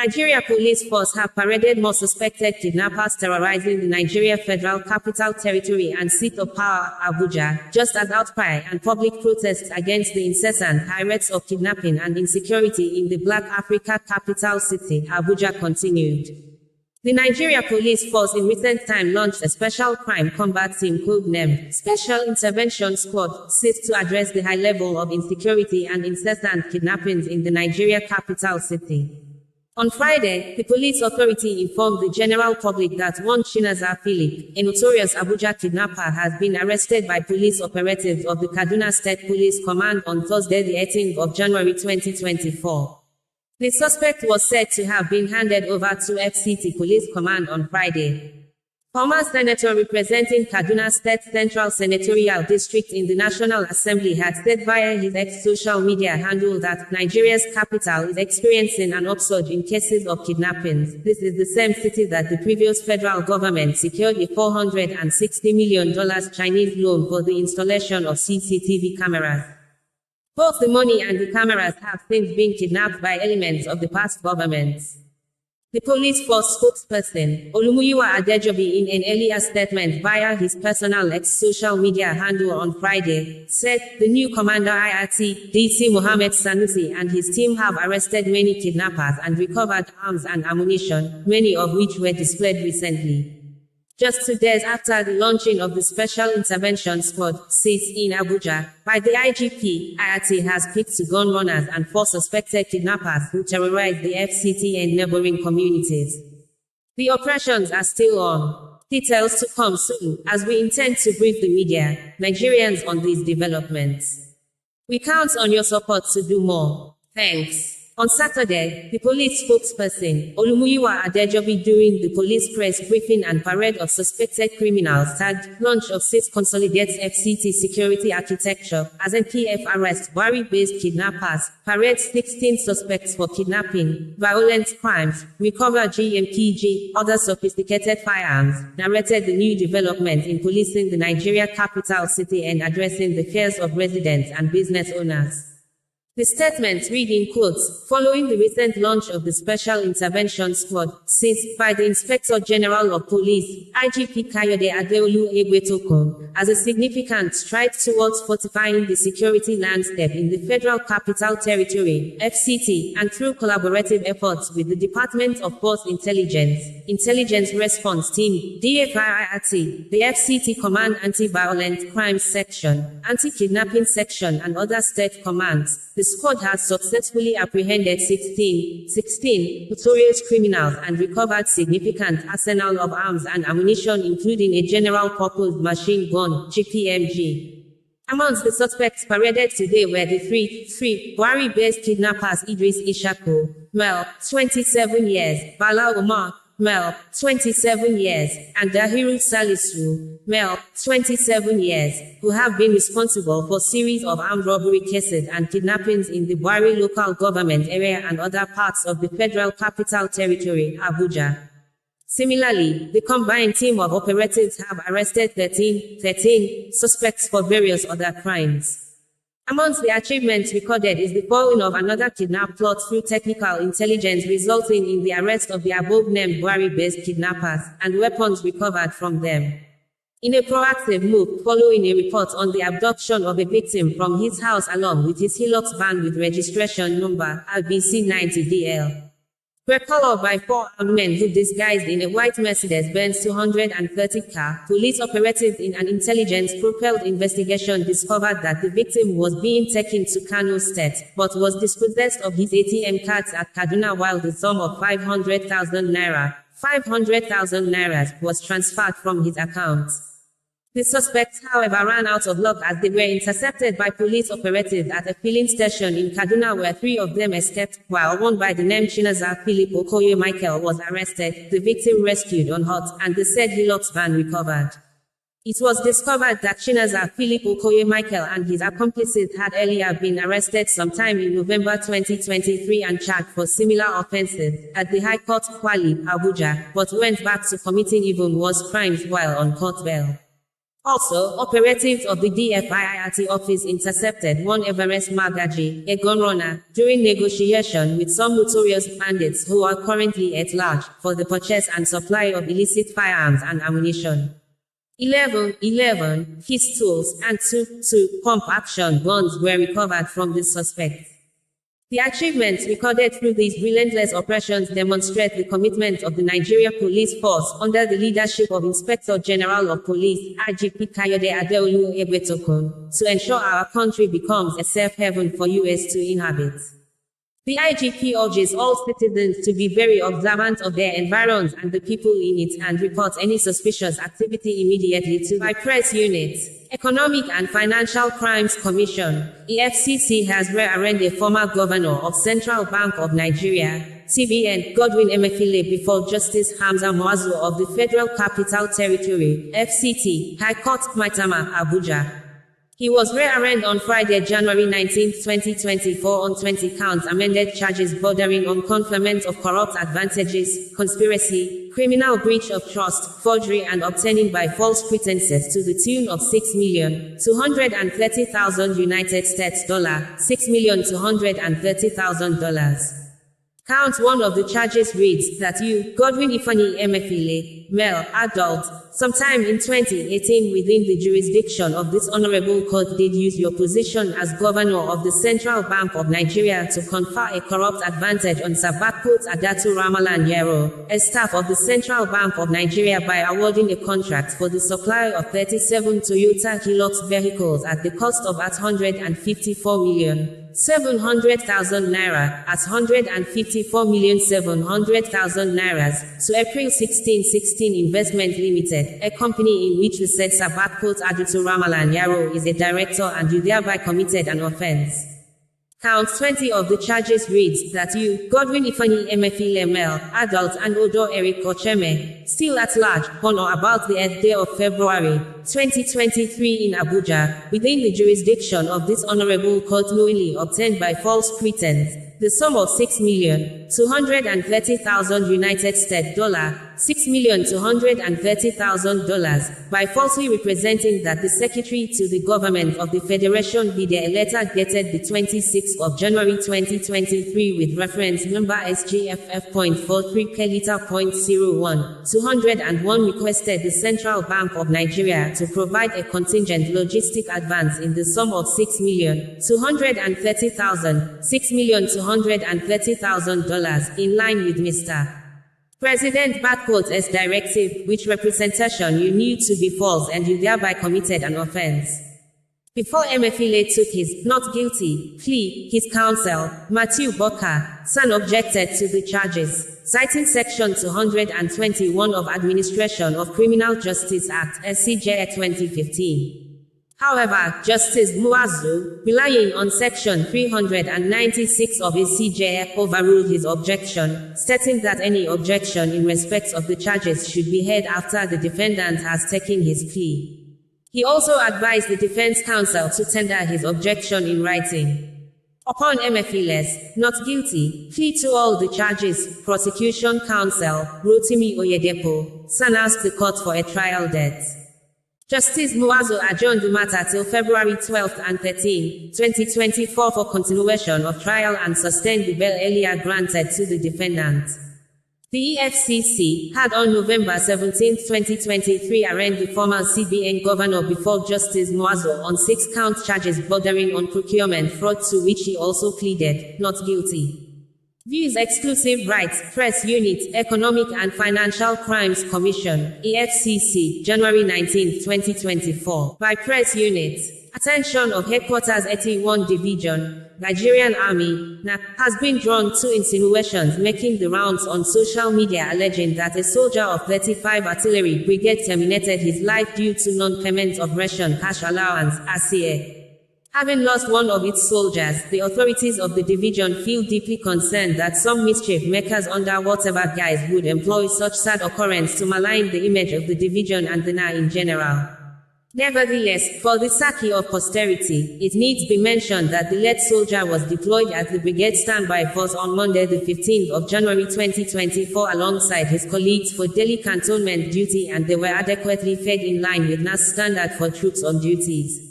Nigeria police force have paraded more suspected kidnappers terrorizing the Nigeria Federal Capital Territory and seat of power, Abuja, just as outcry and public protests against the incessant high rates of kidnapping and insecurity in the Black Africa capital city, Abuja, continued. The Nigeria Police Force in recent time launched a special crime combat team codenamed Special Intervention Squad, set to address the high level of insecurity and incessant kidnappings in the Nigeria capital city. On Friday, the police authority informed the general public that one Chinaza Philip, a notorious Abuja kidnapper, has been arrested by police operatives of the Kaduna State Police Command on Thursday, the 18th of January 2024. The suspect was said to have been handed over to FCT Police Command on Friday. Former senator representing Kaduna State Central Senatorial District in the National Assembly had said via his ex-social media handle that Nigeria's capital is experiencing an upsurge in cases of kidnappings. This is the same city that the previous federal government secured a $460 million Chinese loan for the installation of CCTV cameras. Both the money and the cameras have since been kidnapped by elements of the past governments. The police force spokesperson, Olumuyiwa Adejobi, in an earlier statement via his personal ex-social media handle on Friday, said the new commander IRT, DC Mohammed Sanusi, and his team have arrested many kidnappers and recovered arms and ammunition, many of which were displayed recently. Just 2 days after the launching of the Special Intervention Squad, seized in Abuja, by the IGP, IRT has picked to gun runners and 4 suspected kidnappers who terrorized the FCT and neighboring communities. The operations are still on. Details to come soon, as we intend to brief the media, Nigerians, on these developments. We count on your support to do more. Thanks. On Saturday, the police spokesperson, Olumuyiwa Adejobi, during the police press briefing and parade of suspected criminals tagged launch of 6 consolidates FCT security architecture as NPF arrest Buhari-based kidnappers, parade 16 suspects for kidnapping, violent crimes, recover GMPG, other sophisticated firearms, narrated the new development in policing the Nigeria capital city and addressing the fears of residents and business owners. The statement read in quotes, following the recent launch of the Special Intervention Squad, seized by the Inspector General of Police, IGP Kayode Adeolu Egwetokun, as a significant stride towards fortifying the security landscape in the Federal Capital Territory, FCT, and through collaborative efforts with the Department of Force Intelligence Response Team, DFIRT, the FCT Command Anti-Violent Crimes Section, Anti-Kidnapping Section and other state commands. The squad has successfully apprehended 16 notorious criminals and recovered significant arsenal of arms and ammunition, including a general-purpose machine gun, GPMG. Amongst the suspects paraded today were the three Buhari-based kidnappers Idris Ishaku, Mel, 27 years, Bala Umar, Mel, 27 years, and Dahiru Salisu, Mel, 27 years, who have been responsible for series of armed robbery cases and kidnappings in the Buhari local government area and other parts of the Federal Capital Territory, Abuja. Similarly, the combined team of operatives have arrested 13 suspects for various other crimes. Amongst the achievements recorded is the foiling of another kidnap plot through technical intelligence, resulting in the arrest of the above-named Buhari-based kidnappers, and weapons recovered from them. In a proactive move following a report on the abduction of a victim from his house along with his Hilux van with registration number RBC90DL. Were called by 4 armed men who disguised in a white Mercedes-Benz 230 car, police operatives in an intelligence-propelled investigation discovered that the victim was being taken to Kano State, but was dispossessed of his ATM cards at Kaduna while the sum of 500,000 naira was transferred from his account. The suspects, however, ran out of luck as they were intercepted by police operatives at a filling station in Kaduna, where 3 of them escaped, while one by the name Chinaza Philip Okoye Michael was arrested, the victim rescued on hot, and the said Hilux van recovered. It was discovered that Chinaza Philip Okoye Michael and his accomplices had earlier been arrested sometime in November 2023 and charged for similar offences at the High Court, Kwali, Abuja, but went back to committing even worse crimes while on court bail. Also, operatives of the DFIIRT office intercepted one Everest Magaji, a gun runner, during negotiation with some notorious bandits who are currently at large for the purchase and supply of illicit firearms and ammunition. 11 pistols and two pump-action guns were recovered from the suspects. The achievements recorded through these relentless operations demonstrate the commitment of the Nigeria Police Force under the leadership of Inspector General of Police, IGP Kayode Adeolu Egbetokun, to ensure our country becomes a safe haven for US to inhabit. The IGP urges all citizens to be very observant of their environs and the people in it and report any suspicious activity immediately to the Press Unit. Economic and Financial Crimes Commission, EFCC, has rearranged a former governor of Central Bank of Nigeria, CBN, Godwin Emefiele, before Justice Hamza Muazu of the Federal Capital Territory, FCT, High Court, Maitama, Abuja. He was rearranged on Friday, January 19, 2024 on 20 counts amended charges bordering on conferment of corrupt advantages, conspiracy, criminal breach of trust, forgery and obtaining by false pretenses to the tune of $6,230,000 United States dollar, $6,230,000. Count 1 of the charges reads that you, Godwin Ifeanyi Emefiele, male, adult, sometime in 2018 within the jurisdiction of this honorable court did use your position as governor of the Central Bank of Nigeria to confer a corrupt advantage on Sabakut Adatu Ramalan Yero, a staff of the Central Bank of Nigeria, by awarding a contract for the supply of 37 Toyota Hilux vehicles at the cost of ₦154,700,000 naira, at ₦154,700,000 naira, to April 1616 Investment Limited, a company in which the said Sabakut Adatu Ramalan Yaro is a director, and you thereby committed an offense. Count 20 of the charges reads that you, Godwin Ifeanyi Emefiele, male, adult, and Odo Eric Ocheme, still at large, on or about the 8th day of February, 2023 in Abuja, within the jurisdiction of this honorable court, knowingly obtained by false pretense the sum of $6,230,000 United States dollar, $6,230,000, by falsely representing that the Secretary to the Government of the Federation be a letter dated the 26th of January 2023 with reference number SGFF.43 per liter.01, 201 requested the Central Bank of Nigeria to provide a contingent logistic advance in the sum of $6,230,000 in line with Mr. President S directive, which representation you knew to be false and you thereby committed an offense. Before Emefiele took his not guilty plea, his counsel, Matthew Boka, son, objected to the charges, citing Section 221 of Administration of Criminal Justice Act, SCJ 2015. However, Justice Muazu, relying on Section 396 of SCJ, overruled his objection, stating that any objection in respect of the charges should be heard after the defendant has taken his plea. He also advised the defense counsel to tender his objection in writing. Upon Emefiele's not guilty plea to all the charges, prosecution counsel, Rotimi Oyedepo, son, asked the court for a trial date. Justice Muazu adjourned the matter till February 12 and 13, 2024 for continuation of trial and sustained the bail earlier granted to the defendant. The EFCC had on November 17, 2023 arraigned the former CBN governor before Justice Muazu on 6-count charges bordering on procurement fraud, to which he also pleaded not guilty. Views exclusive rights, Press Unit, Economic and Financial Crimes Commission, EFCC, January 19, 2024, by Press Unit. Attention of Headquarters 81 Division, Nigerian Army, NAP, has been drawn to insinuations making the rounds on social media alleging that a soldier of 35 Artillery Brigade terminated his life due to non-payment of ration cash allowance, ACA. Having lost one of its soldiers, the authorities of the division feel deeply concerned that some mischief makers under whatever guise would employ such sad occurrence to malign the image of the division and the NA in general. Nevertheless, for the sake of posterity, it needs be mentioned that the led soldier was deployed at the Brigade Standby Force on Monday the 15th of January 2024 alongside his colleagues for daily cantonment duty, and they were adequately fed in line with NAS standard for troops on duties.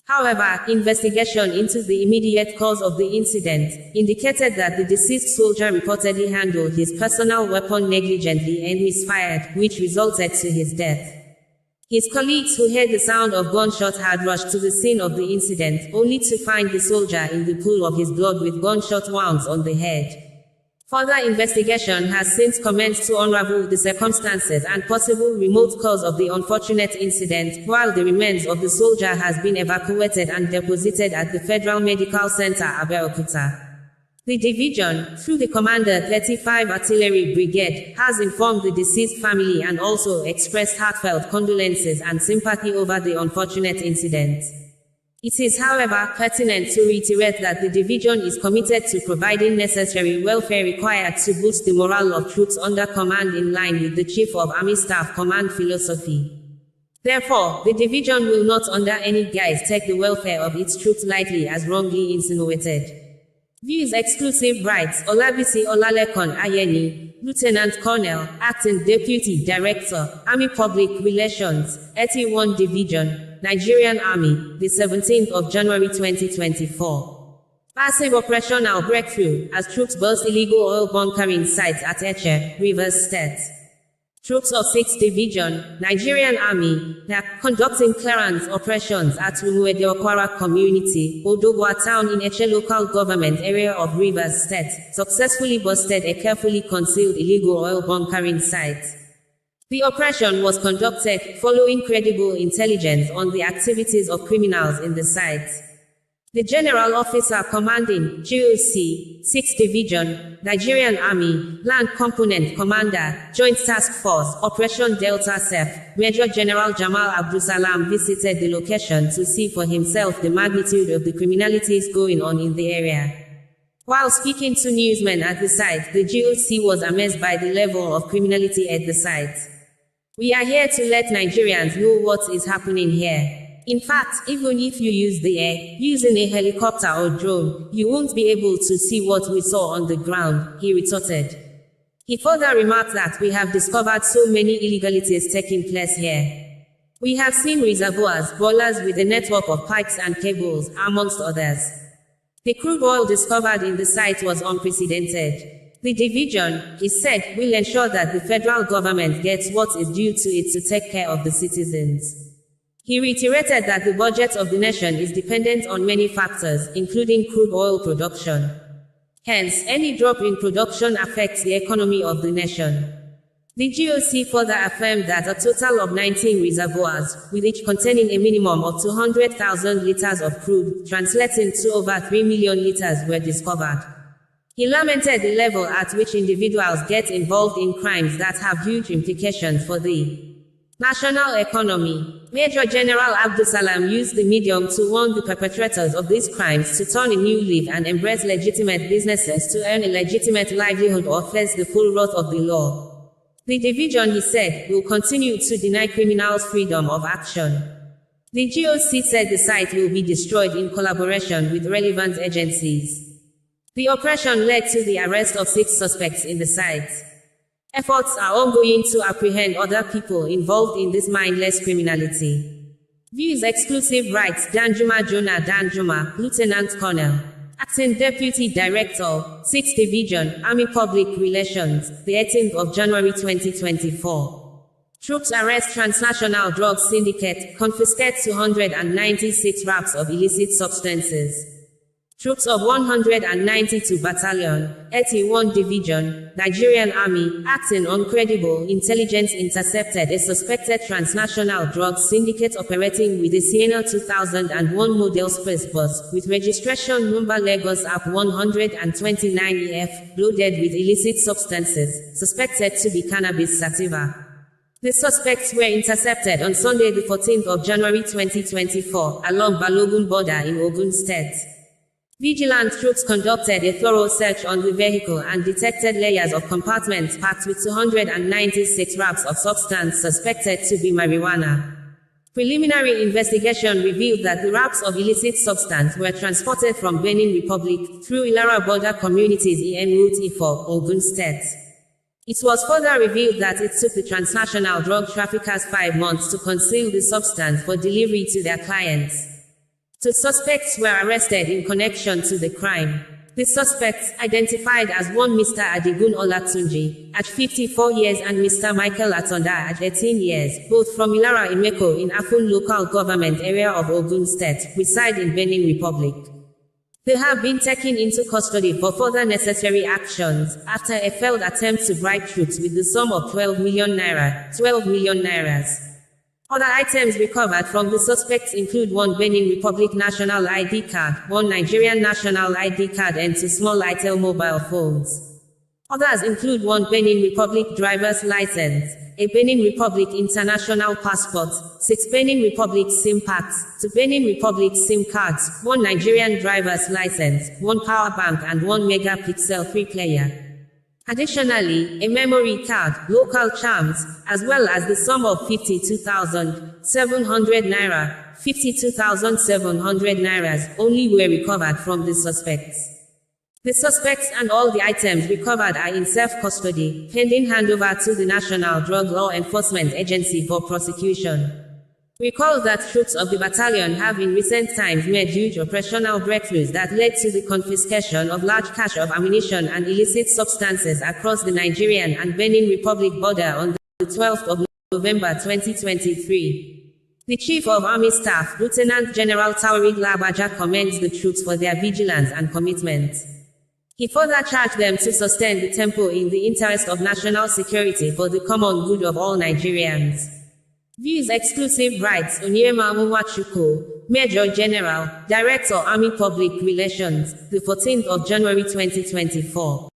However, investigation into the immediate cause of the incident indicated that the deceased soldier reportedly handled his personal weapon negligently and misfired, which resulted to his death. His colleagues who heard the sound of gunshot had rushed to the scene of the incident, only to find the soldier in the pool of his blood with gunshot wounds on the head. Further investigation has since commenced to unravel the circumstances and possible remote cause of the unfortunate incident, while the remains of the soldier has been evacuated and deposited at the Federal Medical Center, Abeokuta. The division, through the Commander 35 Artillery Brigade, has informed the deceased family and also expressed heartfelt condolences and sympathy over the unfortunate incident. It is, however, pertinent to reiterate that the division is committed to providing necessary welfare required to boost the morale of troops under command in line with the Chief of Army Staff Command philosophy. Therefore, the division will not under any guise take the welfare of its troops lightly as wrongly insinuated. Views exclusive rights. Olabisi Olalekon Ayeni, Lieutenant Colonel, Acting Deputy Director, Army Public Relations, 81 Division, Nigerian Army, the 17th of January 2024. Massive operational breakthrough as troops burst illegal oil bunkering sites at Eche, Rivers State. Troops of 6th Division, Nigerian Army, are conducting clearance operations at Umuede-Okwara Community, Odogwa Town in Eche local government area of Rivers State, successfully busted a carefully concealed illegal oil bunkering site. The operation was conducted following credible intelligence on the activities of criminals in the site. The General Officer Commanding GOC, 6th Division, Nigerian Army, Land Component Commander, Joint Task Force, Operation Delta SEF, Major General Jamal Abdulsalam visited the location to see for himself the magnitude of the criminalities going on in the area. While speaking to newsmen at the site, the GOC was amazed by the level of criminality at the site. "We are here to let Nigerians know what is happening here. In fact, even if you use the air, using a helicopter or drone, you won't be able to see what we saw on the ground," he retorted. He further remarked that "we have discovered so many illegalities taking place here. We have seen reservoirs, boilers with a network of pipes and cables, amongst others. The crude oil discovered in the site was unprecedented. The division," he said, "will ensure that the federal government gets what is due to it to take care of the citizens." He reiterated that the budget of the nation is dependent on many factors, including crude oil production. Hence, any drop in production affects the economy of the nation. The GOC further affirmed that a total of 19 reservoirs, with each containing a minimum of 200,000 liters of crude, translating to over 3 million liters, were discovered. He lamented the level at which individuals get involved in crimes that have huge implications for the national economy. Major General Abdulsalam used the medium to warn the perpetrators of these crimes to turn a new leaf and embrace legitimate businesses to earn a legitimate livelihood or face the full wrath of the law. The division, he said, will continue to deny criminals freedom of action. The GOC said the site will be destroyed in collaboration with relevant agencies. The operation led to the arrest of 6 suspects in the site. Efforts are ongoing to apprehend other people involved in this mindless criminality. Views exclusive rights. Danjuma Jonah Danjuma, Lieutenant Colonel, Acting Deputy Director, 6th Division, Army Public Relations, the 18th of January 2024. Troops arrest transnational drug syndicate, confiscate 296 wraps of illicit substances. Troops of 192 Battalion, 81 Division, Nigerian Army, acting on credible intelligence, intercepted a suspected transnational drug syndicate operating with a Sienna 2001 model space bus, with registration number Lagos AP 129EF, loaded with illicit substances, suspected to be cannabis sativa. The suspects were intercepted on Sunday the 14th of January 2024, along Balogun border in Ogun State. Vigilant troops conducted a thorough search on the vehicle and detected layers of compartments packed with 296 wraps of substance suspected to be marijuana. Preliminary investigation revealed that the wraps of illicit substance were transported from Benin Republic through Ilara border communities in Route Ifo, Ogun State. It was further revealed that it took the transnational drug traffickers 5 months to conceal the substance for delivery to their clients. 2 suspects were arrested in connection to the crime. The suspects, identified as one Mr. Adigun Olatunji, at 54 years and Mr. Michael Atonda at 18 years, both from Ilara Imeko in Afun local government area of Ogun State, reside in Benin Republic. They have been taken into custody for further necessary actions, after a failed attempt to bribe troops with the sum of 12 million naira. Other items recovered from the suspects include 1 Benin Republic national ID card, 1 Nigerian national ID card and 2 small Itel mobile phones. Others include 1 Benin Republic driver's license, a Benin Republic international passport, 6 Benin Republic SIM packs, 2 Benin Republic SIM cards, 1 Nigerian driver's license, 1 power bank and 1 megapixel free player. Additionally, a memory card, local charms, as well as the sum of 52,700 naira, 52,700 nairas only were recovered from the suspects. The suspects and all the items recovered are in self-custody, pending handover to the National Drug Law Enforcement Agency for prosecution. Recall that troops of the battalion have in recent times made huge operational breakthroughs that led to the confiscation of large cache of ammunition and illicit substances across the Nigerian and Benin Republic border on the 12th of November 2023. The Chief of Army Staff, Lieutenant General Taoreed Labaja, commends the troops for their vigilance and commitment. He further charged them to sustain the tempo in the interest of national security for the common good of all Nigerians. Views exclusive rights. Onyema Mwachukwu, Major General, Director Army Public Relations, the 14th of January 2024.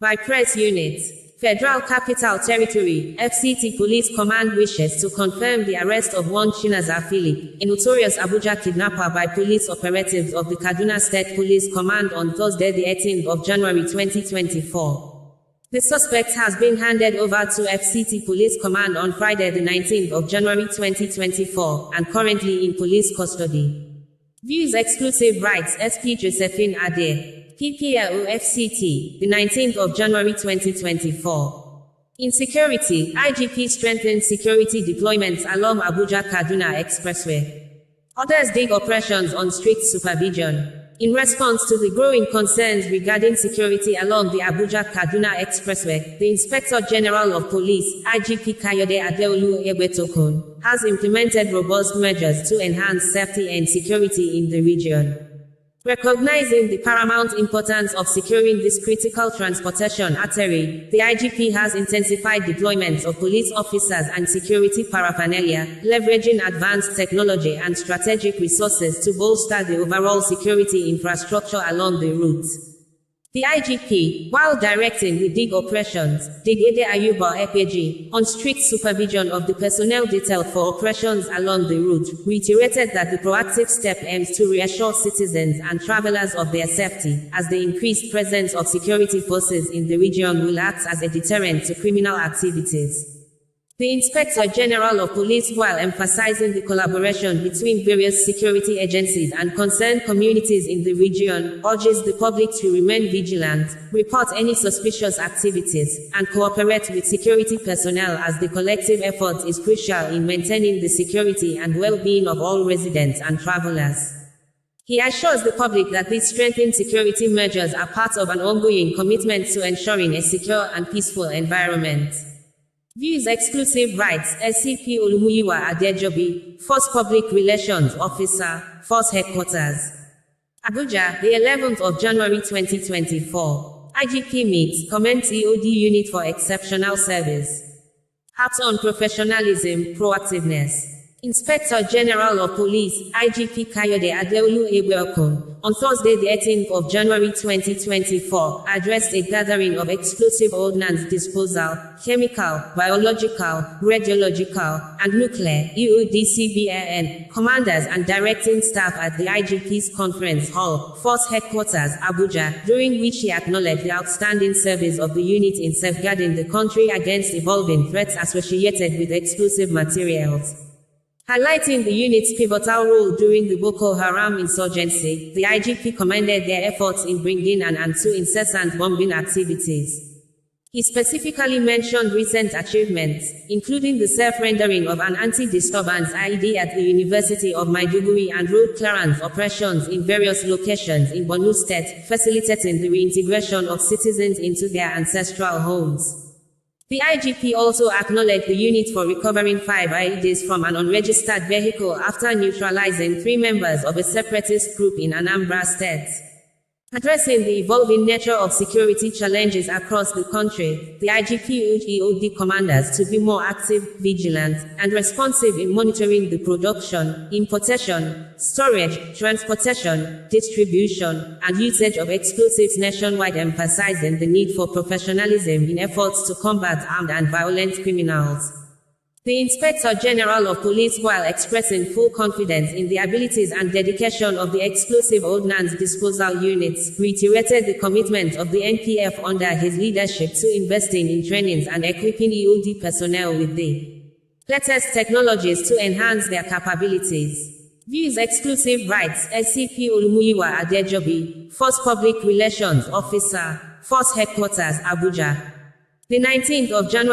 By Press Unit. Federal Capital Territory, FCT Police Command wishes to confirm the arrest of one Chinaza Philip, a notorious Abuja kidnapper by police operatives of the Kaduna State Police Command on Thursday the 18th of January 2024. The suspect has been handed over to FCT Police Command on Friday the 19th of January 2024 and currently in police custody. Views exclusive rights. SP Josephine Ade. PPLO FCT, the 19th of January 2024. Insecurity, IGP strengthens security deployments along Abuja-Kaduna Expressway. Others dig operations on strict supervision. In response to the growing concerns regarding security along the Abuja-Kaduna Expressway, the Inspector General of Police, IGP Kayode Adeolu Egbetokun, has implemented robust measures to enhance safety and security in the region. Recognizing the paramount importance of securing this critical transportation artery, the IGP has intensified deployments of police officers and security paraphernalia, leveraging advanced technology and strategic resources to bolster the overall security infrastructure along the route. The IGP, while directing the dig operations, Brigadier Ayuba Epeji, on strict supervision of the personnel detailed for operations along the route, reiterated that the proactive step aims to reassure citizens and travelers of their safety, as the increased presence of security forces in the region will act as a deterrent to criminal activities. The Inspector General of Police, while emphasizing the collaboration between various security agencies and concerned communities in the region, urges the public to remain vigilant, report any suspicious activities, and cooperate with security personnel as the collective effort is crucial in maintaining the security and well-being of all residents and travelers. He assures the public that these strengthened security measures are part of an ongoing commitment to ensuring a secure and peaceful environment. Views exclusive rights. SCP Olumuyiwa Adejobi, Force Public Relations Officer, Force Headquarters. Abuja, the 11th of January 2024. IGP meets, comments EOD Unit for exceptional service. Acts on professionalism, proactiveness. Inspector General of Police, IGP Kayode Adeolu Egbeokun, on Thursday the 18th of January 2024, addressed a gathering of explosive ordnance disposal, chemical, biological, radiological, and nuclear (EODCBAN) commanders and directing staff at the IGP's Conference Hall, Force Headquarters, Abuja, during which he acknowledged the outstanding service of the unit in safeguarding the country against evolving threats associated with explosive materials. Highlighting the unit's pivotal role during the Boko Haram insurgency, the IGP commended their efforts in bringing an end to incessant bombing activities. He specifically mentioned recent achievements, including the self-rendering of an anti-disturbance ID at the University of Maiduguri and road clearance operations in various locations in Borno State, facilitating the reintegration of citizens into their ancestral homes. The IGP also acknowledged the unit for recovering 5 IEDs from an unregistered vehicle after neutralizing 3 members of a separatist group in Anambra State. Addressing the evolving nature of security challenges across the country, the IGP urged EOD commanders to be more active, vigilant, and responsive in monitoring the production, importation, storage, transportation, distribution, and usage of explosives nationwide, emphasizing the need for professionalism in efforts to combat armed and violent criminals. The Inspector General of Police, while expressing full confidence in the abilities and dedication of the Explosive Ordnance Disposal Units, reiterated the commitment of the NPF under his leadership to investing in trainings and equipping EOD personnel with the latest technologies to enhance their capabilities. Views Exclusive Rights, SCP Olumuyiwa Adejobi, Force Public Relations Officer, Force Headquarters, Abuja. The 19th of January